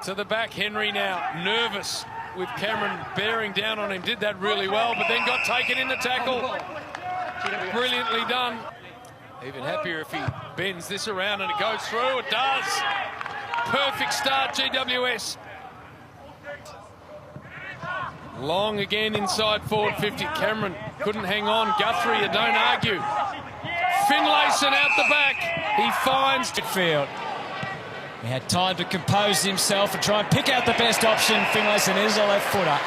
To the back, Henry now nervous with Cameron bearing down on him. Did that really well, but then got taken in the tackle. Brilliantly done. Even happier if he bends this around and it goes through. It does. Perfect start, GWS. Long again inside forward 50. Cameron couldn't hang on. Guthrie, you don't argue. Finlayson out the back. He finds midfield. He had time to compose himself and try and pick out the best option. Finlayson is a left footer.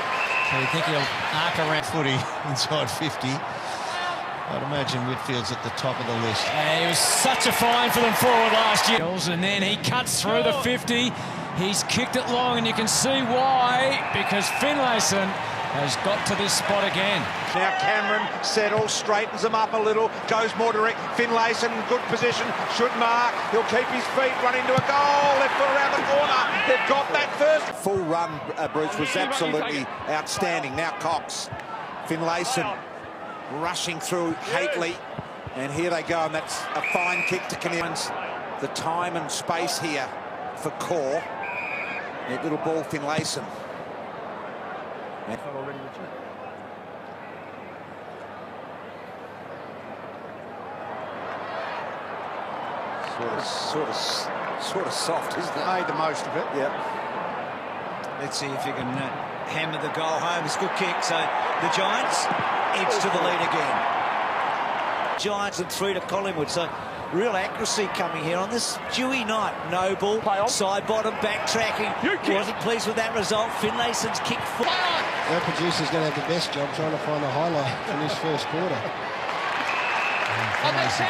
So you think he'll arc around. Footy inside 50. I'd imagine Whitfield's at the top of the list. He was such a find for them forward last year. And then he cuts through the 50. He's kicked it long, and you can see why, because Finlayson has got to this spot again. Now Cameron settles, straightens them up a little, goes more direct. Finlayson in good position, should mark. He'll keep his feet, run into a goal. They've put around the corner. They've got that first. Full run, Bruce, was absolutely outstanding. Now Cox, Finlayson rushing through Hately, and here they go, and that's a fine kick to Canadians. The time and space here for Core. That little ball, Finlayson. Sort of soft, isn't it? Made the most of it. Yep. Let's see if you can hammer the goal home. It's a good kick. So the Giants edge to the lead again. Giants and 3 to Collingwood. So real accuracy coming here on this dewy night. Noble, side bottom, backtracking. Wasn't pleased with that result. Finlayson's kick. Our producer's going to have the best job trying to find a highlight in this first quarter. Finlayson,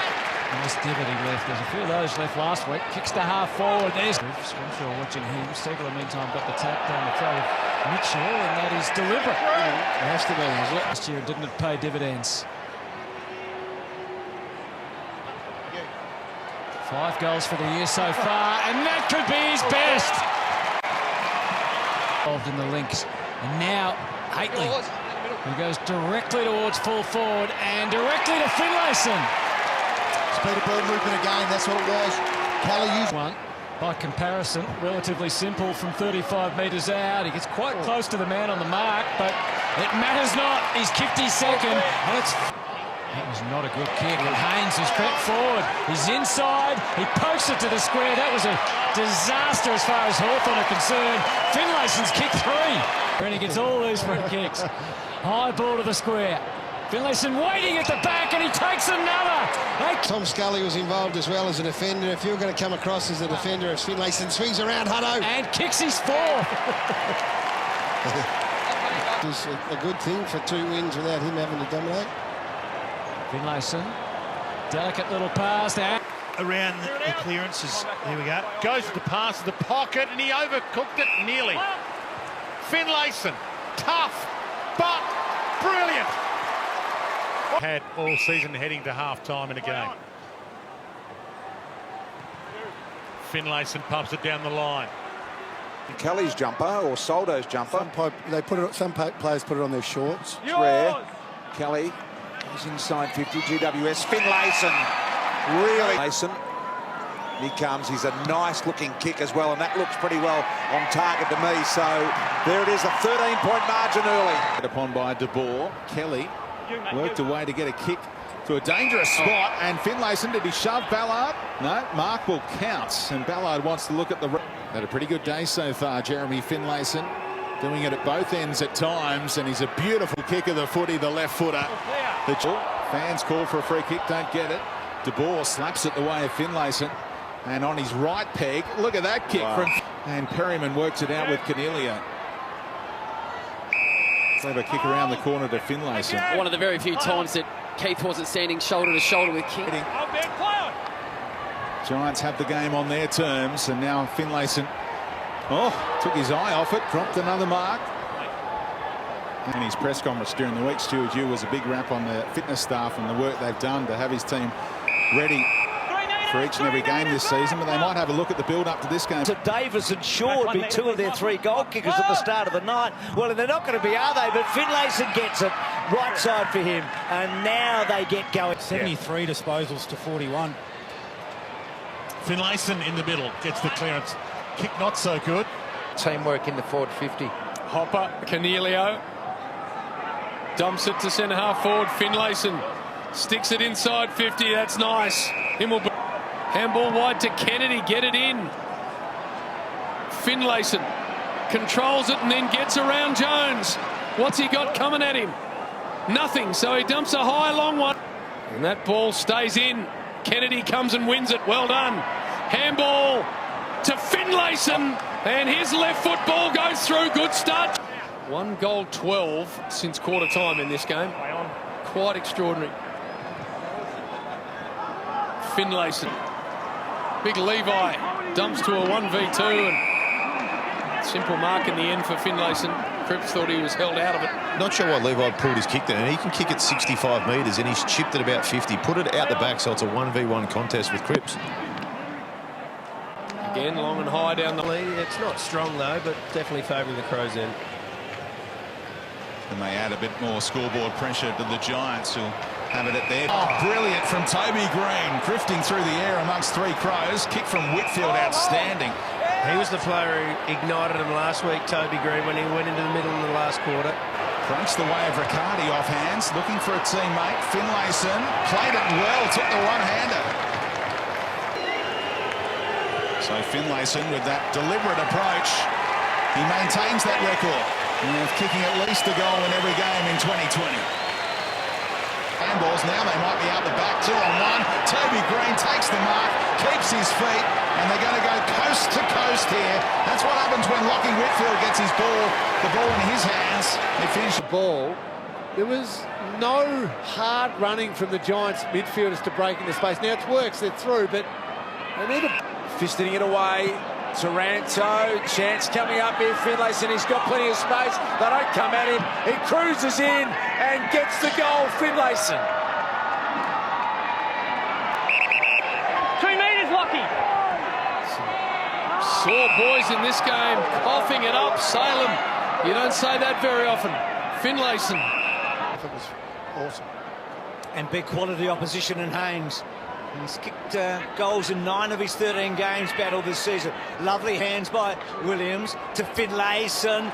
nice divot he left. There's a few of those left last week. Kicks to half forward. There's Scrimshaw watching him. Stegler, meantime, got the tap down the throw of Mitchell, and that is deliberate. It has to be, isn't it? Last year it didn't pay dividends. 5 goals for the year so far, and that could be his best. Involved in the links, and now Hately, who goes directly towards full forward and directly to Finlayson. Speed of ball movement again, that's what it was. Kelly used one. By comparison, relatively simple from 35 metres out. He gets quite close to the man on the mark, but it matters not. He's kicked his second, and it's... That was not a good kick, and Haynes has crept forward. He's inside, he pokes it to the square. That was a disaster as far as Hawthorn are concerned. Finlayson's kicked 3, and he gets all these free kicks. High ball to the square. Finlayson waiting at the back, and he takes another. Tom Scully was involved as well as a defender. If you're going to come across as a defender, as Finlayson swings around Hutto. And kicks his 4th. It's a good thing for 2 wins without him having to dominate. Finlayson, delicate little pass there. Around the clearances, there we go. Goes to the pass to the pocket, and he overcooked it nearly. Finlayson, tough, but brilliant. Had all season heading to half-time in a game. Finlayson pumps it down the line. Kelly's jumper or Soldo's jumper. Some players put it on their shorts. It's rare. Kelly is inside 50. GWS. Finlayson. Really. Mason. He comes. He's a nice-looking kick as well, and that looks pretty well on target to me. So there it is, a 13-point margin early. Upon by De Boer. Kelly worked away to get a kick to a dangerous spot, and Finlayson, did he shove Ballard? No, mark will count, and Ballard wants to look at the... Had a pretty good day so far, Jeremy Finlayson, doing it at both ends at times, and he's a beautiful kick of the footy, the left footer. The fans call for a free kick, don't get it. De Boer slaps it the way of Finlayson, and on his right peg, look at that kick from... And Perryman works it out with Cornelia. Clever kick around the corner to Finlayson. One of the very few times that Keith wasn't standing shoulder to shoulder with King. Giants have the game on their terms, and now Finlayson took his eye off it, dropped another mark. And his press conference during the week, Stuart Yu was a big rap on the fitness staff and the work they've done to have his team ready for each and every game this season, but they might have a look at the build-up to this game. So Davis and Shaw would be 2 of their 3 goal kickers at the start of the night. Well, they're not going to be, are they? But Finlayson gets it. Right side for him. And now they get going. 73 disposals to 41. Finlayson in the middle, gets the clearance. Kick not so good. Teamwork in the forward 50. Hopper, Cornelio. Dumps it to centre half forward. Finlayson sticks it inside 50. That's nice. Handball wide to Kennedy. Get it in. Finlayson controls it and then gets around Jones. What's he got coming at him? Nothing. So he dumps a high long one. And that ball stays in. Kennedy comes and wins it. Well done. Handball to Finlayson. And his left foot ball goes through. Good start. 1 goal 12 since quarter time in this game. Quite extraordinary. Finlayson. Big Levi dumps to a 1v2 and simple mark in the end for Finlayson. Cripps thought he was held out of it. Not sure why Levi pulled his kick then, and he can kick it 65 metres and he's chipped it about 50. Put it out the back so it's a 1v1 contest with Cripps. Again, long and high down the lead. It's not strong though, but definitely favouring the Crows end. And they add a bit more scoreboard pressure to the Giants, who'll have it at their... Oh, brilliant from Toby Green, drifting through the air amongst 3 Crows. Kick from Whitfield, outstanding. He was the player who ignited him last week, Toby Green, when he went into the middle in the last quarter. Crunched the way of Riccardi off hands, looking for a teammate. Finlayson played it well, took the one-hander. So Finlayson, with that deliberate approach, he maintains that record of kicking at least a goal in every game in 2020. Handballs now, they might be out the back, 2 on 1. Toby Green takes the mark, keeps his feet, and they're going to go coast to coast here. That's what happens when Lockie Whitfield gets his ball, the ball in his hands. They finish the ball. There was no hard running from the Giants midfielders to break into space. Now it works, they're through, but they need to... Fisting it away. Taranto, chance coming up here. Finlayson, he's got plenty of space. They don't come at him. He cruises in and gets the goal. Finlayson. 2 metres, Lockie. Sore boys in this game, coughing it up. Salem, you don't say that very often. Finlayson. It was awesome. And big quality opposition in Haynes. He's kicked goals in 9 of his 13 games battle this season. Lovely hands by Williams to Finlayson.